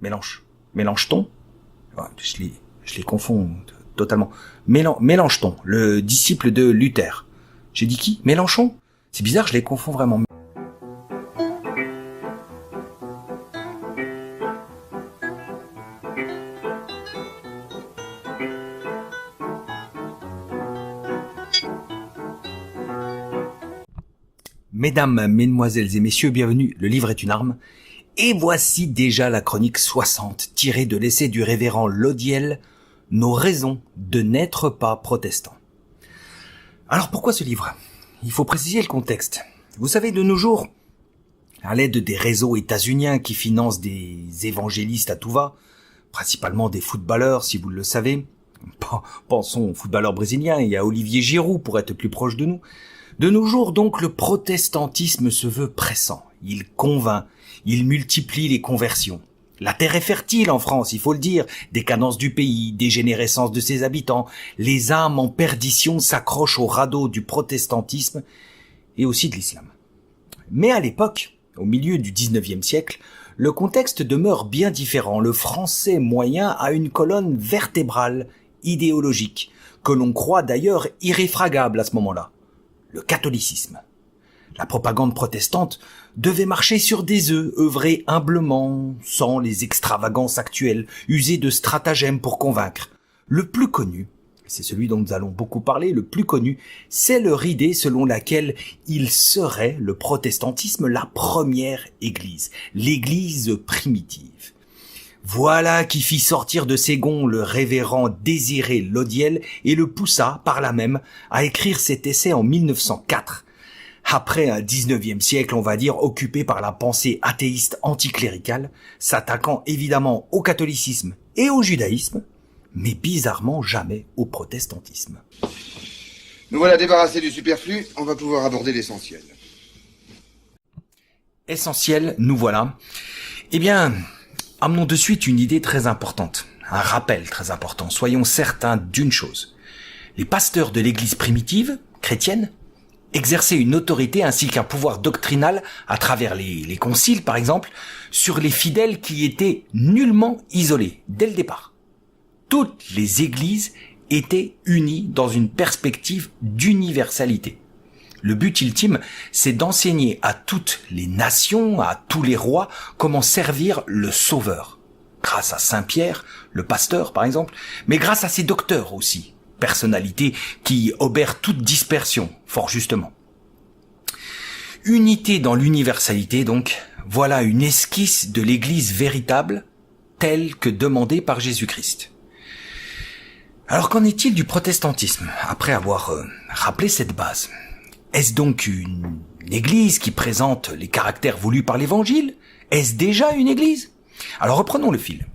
Mélenchon, ouais, je les confonds totalement. Mélenchon, le disciple de Luther. J'ai dit qui? Mélenchon? C'est bizarre, je les confonds vraiment. Mesdames, mesdemoiselles et messieurs, bienvenue, le livre est une arme. Et voici déjà la chronique 60, tirée de l'essai du révérend Laudiel, « Nos raisons de n'être pas protestants ». Alors pourquoi ce livre? Il faut préciser le contexte. Vous savez, de nos jours, à l'aide des réseaux états-uniens qui financent des évangélistes à tout va, principalement des footballeurs si vous le savez, pensons aux footballeurs brésiliens et à Olivier Giroud pour être plus proche de nous. De nos jours, donc, le protestantisme se veut pressant. Il convainc, il multiplie les conversions. La terre est fertile en France, il faut le dire. Décadence du pays, dégénérescence de ses habitants. Les âmes en perdition s'accrochent au radeau du protestantisme et aussi de l'islam. Mais à l'époque, au milieu du 19e siècle, le contexte demeure bien différent. Le français moyen a une colonne vertébrale, idéologique, que l'on croit d'ailleurs irréfragable à ce moment-là. Le catholicisme. La propagande protestante devait marcher sur des œufs, œuvrer humblement, sans les extravagances actuelles, user de stratagèmes pour convaincre. Le plus connu, c'est celui dont nous allons beaucoup parler, le plus connu, c'est leur idée selon laquelle il serait, le protestantisme, la première église, l'église primitive. Voilà qui fit sortir de ses gonds le révérend Désiré Laudiel et le poussa, par là même, à écrire cet essai en 1904. Après un 19e siècle, on va dire, occupé par la pensée athéiste anticléricale, s'attaquant évidemment au catholicisme et au judaïsme, mais bizarrement jamais au protestantisme. Nous voilà débarrassés du superflu, on va pouvoir aborder l'essentiel. Essentiel, nous voilà. Eh bien, amenons de suite une idée très importante, un rappel très important. Soyons certains d'une chose. Les pasteurs de l'église primitive, chrétienne, exerçaient une autorité ainsi qu'un pouvoir doctrinal à travers les conciles, par exemple, sur les fidèles qui étaient nullement isolés dès le départ. Toutes les églises étaient unies dans une perspective d'universalité. Le but ultime, c'est d'enseigner à toutes les nations, à tous les rois, comment servir le Sauveur. Grâce à Saint Pierre, le pasteur par exemple, mais grâce à ses docteurs aussi, personnalités qui obèrent toute dispersion, fort justement. Unité dans l'universalité donc, voilà une esquisse de l'Église véritable, telle que demandée par Jésus-Christ. Alors qu'en est-il du protestantisme, après avoir rappelé cette base ? Est-ce donc une église qui présente les caractères voulus par l'évangile? Est-ce déjà une église? Alors reprenons le fil.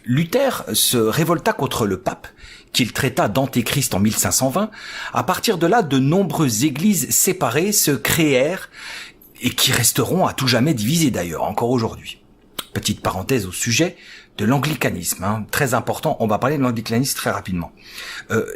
Luther se révolta contre le pape, qu'il traita d'antéchrist en 1520. À partir de là, de nombreuses églises séparées se créèrent et qui resteront à tout jamais divisées d'ailleurs, encore aujourd'hui. Petite parenthèse au sujet de l'anglicanisme, très important, on va parler de l'anglicanisme très rapidement.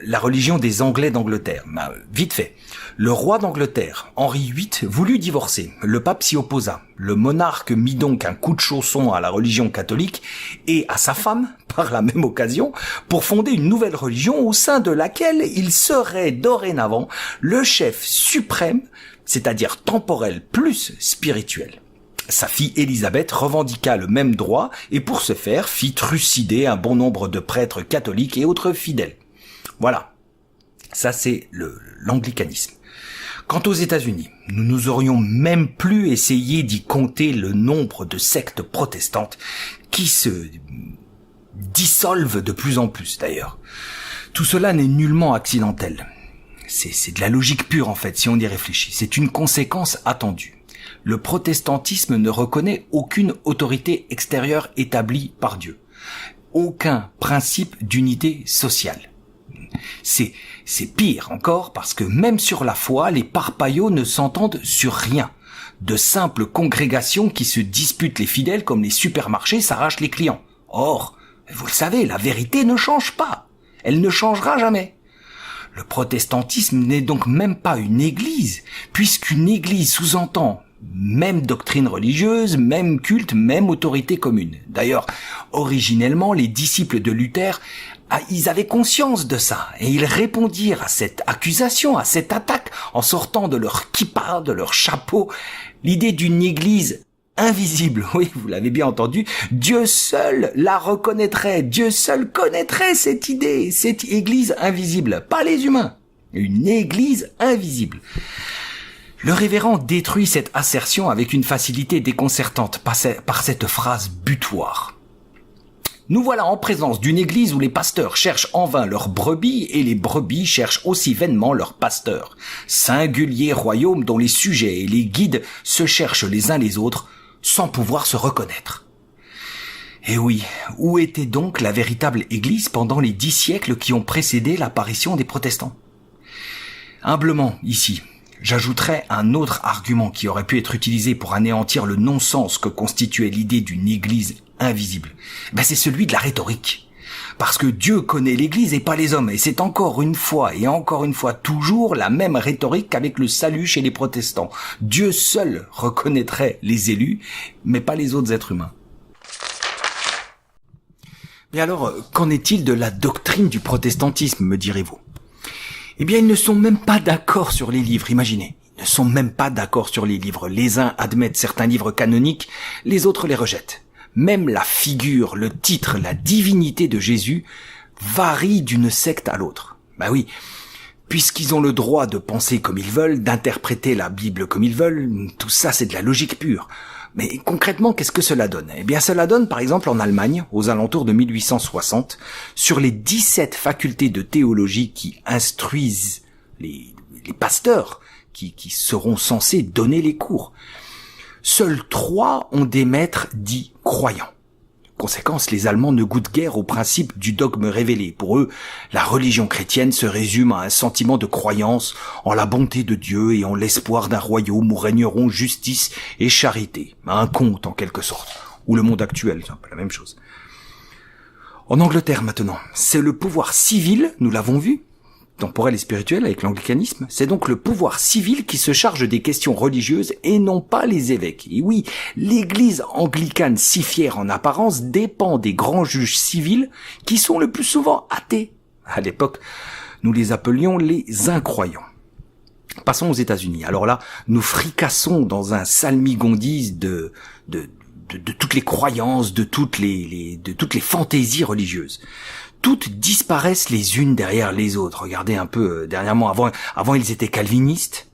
La religion des Anglais d'Angleterre, vite fait. Le roi d'Angleterre, Henri VIII, voulut divorcer. Le pape s'y opposa. Le monarque mit donc un coup de chausson à la religion catholique et à sa femme, par la même occasion, pour fonder une nouvelle religion au sein de laquelle il serait dorénavant le chef suprême, c'est-à-dire temporel plus spirituel. Sa fille Élisabeth revendiqua le même droit et pour ce faire fit trucider un bon nombre de prêtres catholiques et autres fidèles. Voilà, ça c'est l'anglicanisme. Quant aux États-Unis, nous n'oserions même plus essayer d'y compter le nombre de sectes protestantes qui se dissolvent de plus en plus d'ailleurs. Tout cela n'est nullement accidentel. C'est de la logique pure en fait si on y réfléchit. C'est une conséquence attendue. Le protestantisme ne reconnaît aucune autorité extérieure établie par Dieu. Aucun principe d'unité sociale. C'est pire encore parce que même sur la foi, les parpaillots ne s'entendent sur rien. De simples congrégations qui se disputent les fidèles comme les supermarchés s'arrachent les clients. Or, vous le savez, la vérité ne change pas. Elle ne changera jamais. Le protestantisme n'est donc même pas une église, puisqu'une église sous-entend Même doctrine religieuse, même culte, même autorité commune. D'ailleurs, originellement, les disciples de Luther, ils avaient conscience de ça, et ils répondirent à cette accusation, à cette attaque, en sortant de leur kippa, de leur chapeau, l'idée d'une église invisible. Oui, vous l'avez bien entendu, Dieu seul la reconnaîtrait, Dieu seul connaîtrait cette idée, cette église invisible, pas les humains, une église invisible. Le révérend détruit cette assertion avec une facilité déconcertante par cette phrase butoir. Nous voilà en présence d'une église où les pasteurs cherchent en vain leurs brebis et les brebis cherchent aussi vainement leurs pasteurs. Singulier royaume dont les sujets et les guides se cherchent les uns les autres sans pouvoir se reconnaître. Et oui, où était donc la véritable église pendant les 10 siècles qui ont précédé l'apparition des protestants ? Humblement, ici, j'ajouterais un autre argument qui aurait pu être utilisé pour anéantir le non-sens que constituait l'idée d'une église invisible. C'est celui de la rhétorique. Parce que Dieu connaît l'église et pas les hommes. Et c'est encore une fois toujours la même rhétorique qu'avec le salut chez les protestants. Dieu seul reconnaîtrait les élus, mais pas les autres êtres humains. Mais alors, qu'en est-il de la doctrine du protestantisme, me direz-vous ? Ils ne sont même pas d'accord sur les livres, imaginez. Ils ne sont même pas d'accord sur les livres. Les uns admettent certains livres canoniques, les autres les rejettent. Même la figure, le titre, la divinité de Jésus varie d'une secte à l'autre. Oui, puisqu'ils ont le droit de penser comme ils veulent, d'interpréter la Bible comme ils veulent, tout ça c'est de la logique pure. Mais concrètement, qu'est-ce que cela donne ? Cela donne par exemple en Allemagne, aux alentours de 1860, sur les 17 facultés de théologie qui instruisent les pasteurs, qui seront censés donner les cours. Seuls 3 ont des maîtres dits croyants. Conséquence, les Allemands ne goûtent guère au principe du dogme révélé. Pour eux, la religion chrétienne se résume à un sentiment de croyance en la bonté de Dieu et en l'espoir d'un royaume où régneront justice et charité. Un conte en quelque sorte. Ou le monde actuel, c'est un peu la même chose. En Angleterre maintenant, c'est le pouvoir civil, nous l'avons vu, temporel et spirituel avec l'anglicanisme, c'est donc le pouvoir civil qui se charge des questions religieuses et non pas les évêques. Et oui, l'église anglicane si fière en apparence dépend des grands juges civils qui sont le plus souvent athées. À l'époque, nous les appelions les incroyants. Passons aux États-Unis. Alors là, nous fricassons dans un salmigondis de toutes les croyances, de toutes les fantaisies religieuses. Toutes disparaissent les unes derrière les autres. Regardez un peu dernièrement, avant ils étaient calvinistes.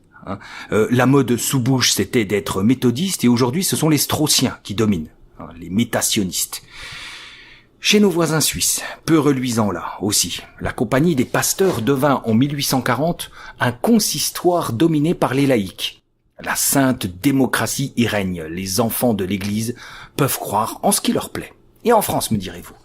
La mode sous Bush, c'était d'être méthodiste, et aujourd'hui ce sont les straussiens qui dominent, les métationnistes. Chez nos voisins suisses, peu reluisants là aussi, la compagnie des pasteurs devint en 1840 un consistoire dominé par les laïcs. La sainte démocratie y règne, les enfants de l'Église peuvent croire en ce qui leur plaît. Et en France, me direz-vous ?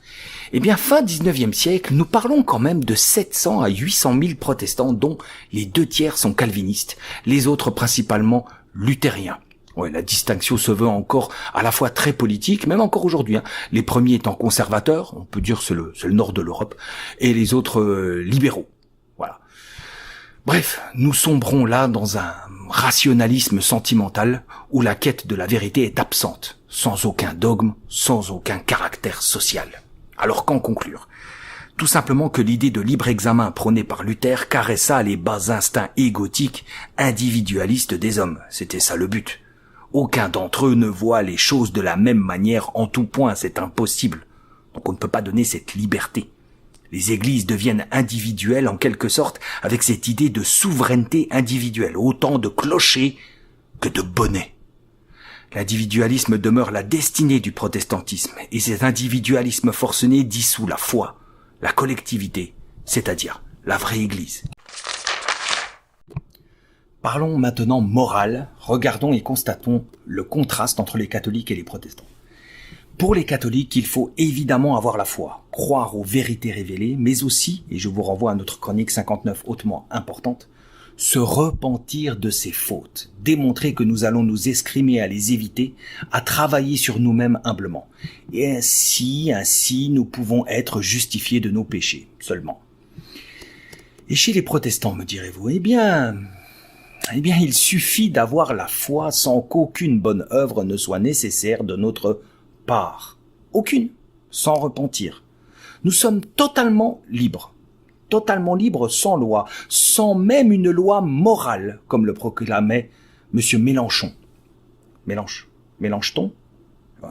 Fin 19e siècle, nous parlons quand même de 700 à 800 000 protestants, dont les 2/3 sont calvinistes, les autres principalement luthériens. Ouais, la distinction se veut encore à la fois très politique, même encore aujourd'hui. Les premiers étant conservateurs, on peut dire c'est le nord de l'Europe, et les autres libéraux. Voilà. Bref, nous sombrons là dans un rationalisme sentimental où la quête de la vérité est absente, sans aucun dogme, sans aucun caractère social. Alors qu'en conclure ? Tout simplement que l'idée de libre examen prônée par Luther caressa les bas instincts égotiques, individualistes des hommes. C'était ça le but. Aucun d'entre eux ne voit les choses de la même manière en tout point, c'est impossible. Donc on ne peut pas donner cette liberté. Les églises deviennent individuelles en quelque sorte avec cette idée de souveraineté individuelle, autant de clochers que de bonnets. L'individualisme demeure la destinée du protestantisme, et cet individualisme forcené dissout la foi, la collectivité, c'est-à-dire la vraie Église. Parlons maintenant morale, regardons et constatons le contraste entre les catholiques et les protestants. Pour les catholiques, il faut évidemment avoir la foi, croire aux vérités révélées, mais aussi, et je vous renvoie à notre chronique 59 hautement importante, se repentir de ses fautes, démontrer que nous allons nous escrimer à les éviter, à travailler sur nous-mêmes humblement. Et ainsi nous pouvons être justifiés de nos péchés, seulement. Et chez les protestants, me direz-vous, Eh bien, il suffit d'avoir la foi sans qu'aucune bonne œuvre ne soit nécessaire de notre part. Aucune, sans repentir. Nous sommes totalement libres sans loi, sans même une loi morale, comme le proclamait M. Mélenchon. Mélenchon ouais,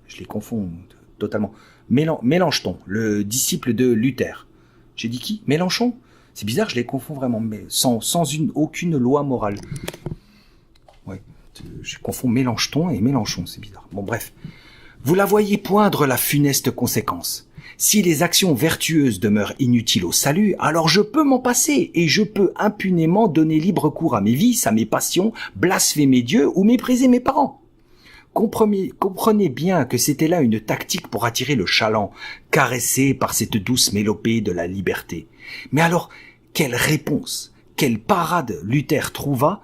je les confonds totalement. Mélenchon, le disciple de Luther. J'ai dit qui? Mélenchon? C'est bizarre, je les confonds vraiment, mais sans aucune loi morale. Ouais, je confonds Mélenchon et Mélenchon, c'est bizarre. Bon, bref. Vous la voyez poindre la funeste conséquence. Si les actions vertueuses demeurent inutiles au salut, alors je peux m'en passer et je peux impunément donner libre cours à mes vices, à mes passions, blasphémer Dieu ou mépriser mes parents. Comprenez bien que c'était là une tactique pour attirer le chaland, caressé par cette douce mélopée de la liberté. Mais alors, quelle réponse, quelle parade Luther trouvera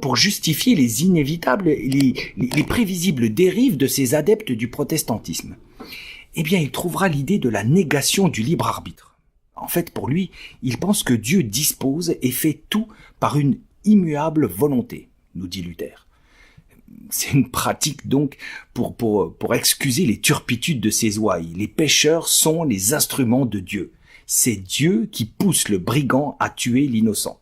pour justifier les inévitables, les prévisibles dérives de ces adeptes du protestantisme? Eh bien, il trouvera l'idée de la négation du libre arbitre. En fait, pour lui, il pense que Dieu dispose et fait tout par une immuable volonté, nous dit Luther. C'est une pratique donc pour excuser les turpitudes de ses ouailles. Les pécheurs sont les instruments de Dieu. C'est Dieu qui pousse le brigand à tuer l'innocent.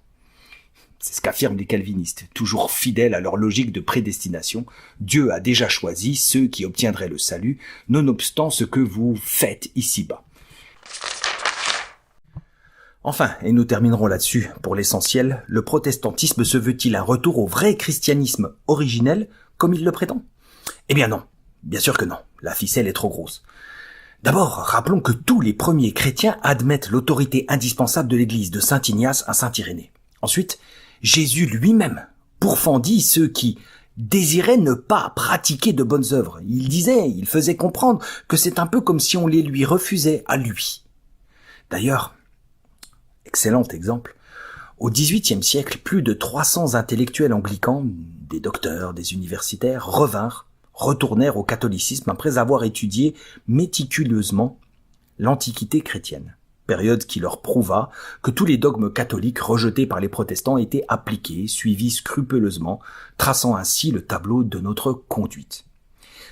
C'est ce qu'affirment les calvinistes, toujours fidèles à leur logique de prédestination. Dieu a déjà choisi ceux qui obtiendraient le salut, nonobstant ce que vous faites ici-bas. Enfin, et nous terminerons là-dessus pour l'essentiel, le protestantisme se veut-il un retour au vrai christianisme originel, comme il le prétend? Eh bien non, bien sûr que non, la ficelle est trop grosse. D'abord, rappelons que tous les premiers chrétiens admettent l'autorité indispensable de l'Église, de saint Ignace à saint Irénée. Ensuite, Jésus lui-même pourfendit ceux qui désiraient ne pas pratiquer de bonnes œuvres. Il faisait comprendre que c'est un peu comme si on les lui refusait à lui. D'ailleurs, excellent exemple, au XVIIIe siècle, plus de 300 intellectuels anglicans, des docteurs, des universitaires, retournèrent au catholicisme après avoir étudié méticuleusement l'Antiquité chrétienne. Période qui leur prouva que tous les dogmes catholiques rejetés par les protestants étaient appliqués, suivis scrupuleusement, traçant ainsi le tableau de notre conduite.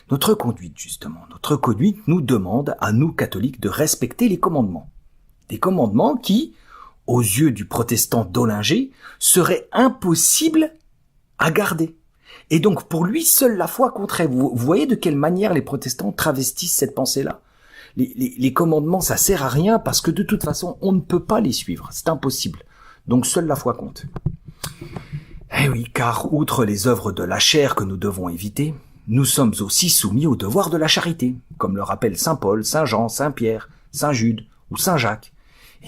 Notre conduite nous demande à nous catholiques de respecter les commandements. Des commandements qui, aux yeux du protestant d'Ollinger, seraient impossibles à garder. Et donc pour lui, seule la foi compterait. Vous voyez de quelle manière les protestants travestissent cette pensée-là? Les commandements, ça sert à rien parce que de toute façon, on ne peut pas les suivre. C'est impossible. Donc seule la foi compte. Eh oui, car outre les œuvres de la chair que nous devons éviter, nous sommes aussi soumis au devoir de la charité, comme le rappellent saint Paul, saint Jean, saint Pierre, saint Jude ou saint Jacques.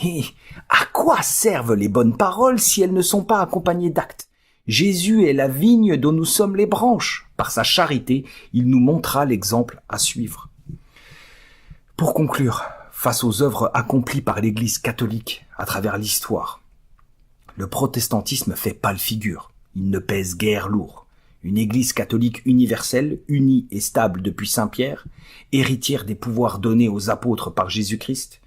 Et à quoi servent les bonnes paroles si elles ne sont pas accompagnées d'actes? Jésus est la vigne dont nous sommes les branches. Par sa charité, il nous montrera l'exemple à suivre. Pour conclure, face aux œuvres accomplies par l'Église catholique à travers l'histoire, le protestantisme fait pâle figure, il ne pèse guère lourd. Une Église catholique universelle, unie et stable depuis saint Pierre, héritière des pouvoirs donnés aux apôtres par Jésus-Christ,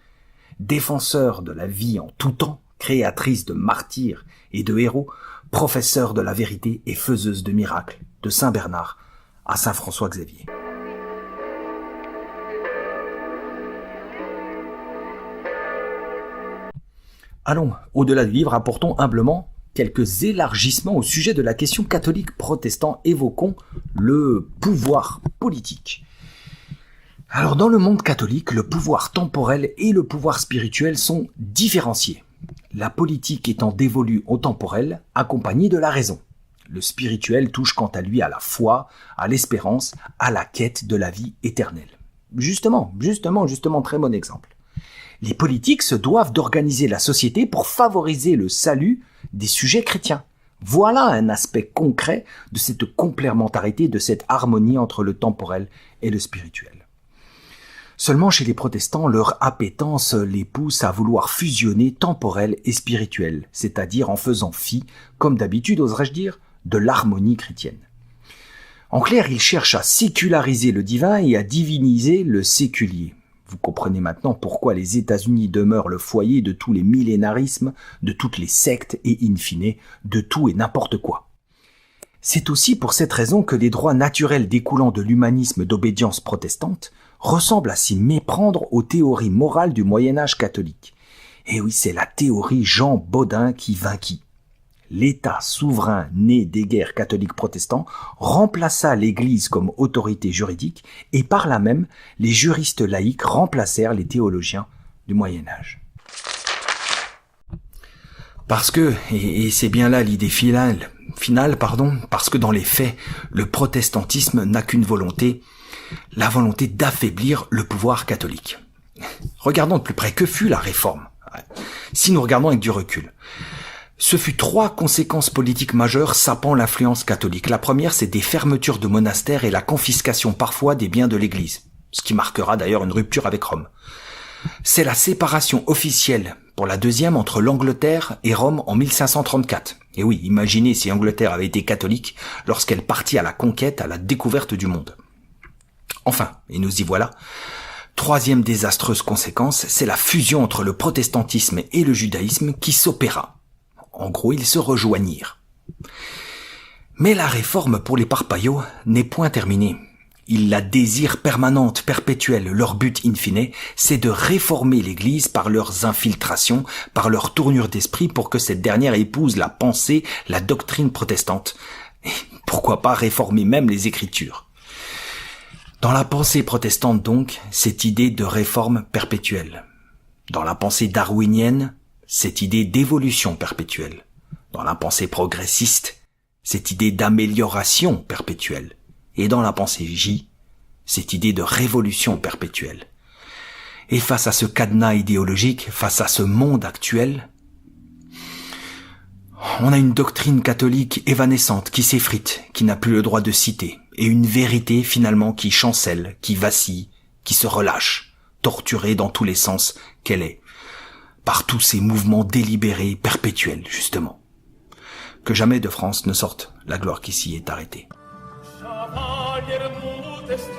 défenseur de la vie en tout temps, créatrice de martyrs et de héros, professeur de la vérité et faiseuse de miracles, de saint Bernard à saint François Xavier. Allons, au-delà du livre, apportons humblement quelques élargissements au sujet de la question catholique-protestant. Évoquons le pouvoir politique. Alors, dans le monde catholique, le pouvoir temporel et le pouvoir spirituel sont différenciés. La politique étant dévolue au temporel, accompagnée de la raison. Le spirituel touche quant à lui à la foi, à l'espérance, à la quête de la vie éternelle. Justement, très bon exemple. Les politiques se doivent d'organiser la société pour favoriser le salut des sujets chrétiens. Voilà un aspect concret de cette complémentarité, de cette harmonie entre le temporel et le spirituel. Seulement chez les protestants, leur appétence les pousse à vouloir fusionner temporel et spirituel, c'est-à-dire en faisant fi, comme d'habitude oserais-je dire, de l'harmonie chrétienne. En clair, ils cherchent à séculariser le divin et à diviniser le séculier. Vous comprenez maintenant pourquoi les États-Unis demeurent le foyer de tous les millénarismes, de toutes les sectes et, in fine, de tout et n'importe quoi. C'est aussi pour cette raison que les droits naturels découlant de l'humanisme d'obédience protestante ressemblent à s'y méprendre aux théories morales du Moyen-Âge catholique. Et oui, c'est la théorie Jean Bodin qui vainquit. L'État souverain né des guerres catholiques protestants remplaça l'Église comme autorité juridique et par là même, les juristes laïcs remplacèrent les théologiens du Moyen-Âge. Parce que, et c'est bien là l'idée finale, parce que dans les faits, le protestantisme n'a qu'une volonté, la volonté d'affaiblir le pouvoir catholique. Regardons de plus près, que fut la Réforme ? Si nous regardons avec du recul, ce fut 3 conséquences politiques majeures sapant l'influence catholique. La première, c'est des fermetures de monastères et la confiscation parfois des biens de l'Église, ce qui marquera d'ailleurs une rupture avec Rome. C'est la séparation officielle, pour la deuxième, entre l'Angleterre et Rome en 1534. Et oui, imaginez si l'Angleterre avait été catholique lorsqu'elle partit à la conquête, à la découverte du monde. Enfin, et nous y voilà, troisième désastreuse conséquence, c'est la fusion entre le protestantisme et le judaïsme qui s'opéra. En gros, ils se rejoignirent. Mais la réforme pour les Parpaillots n'est point terminée. Ils la désirent permanente, perpétuelle. Leur but, in fine, c'est de réformer l'Église par leurs infiltrations, par leur tournure d'esprit pour que cette dernière épouse la pensée, la doctrine protestante. Et pourquoi pas réformer même les Écritures. Dans la pensée protestante donc, cette idée de réforme perpétuelle. Dans la pensée darwinienne, cette idée d'évolution perpétuelle. Dans la pensée progressiste, cette idée d'amélioration perpétuelle. Et dans la pensée J, cette idée de révolution perpétuelle. Et face à ce cadenas idéologique, face à ce monde actuel, on a une doctrine catholique évanescente qui s'effrite, qui n'a plus le droit de citer, et une vérité finalement qui chancelle, qui vacille, qui se relâche, torturée dans tous les sens qu'elle est, par tous ces mouvements délibérés, perpétuels justement. Que jamais de France ne sorte la gloire qui s'y est arrêtée. Cavalier modestes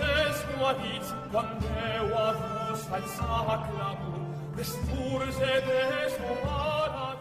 nuavis, quam Deo avus falsa clamor, resturse des humana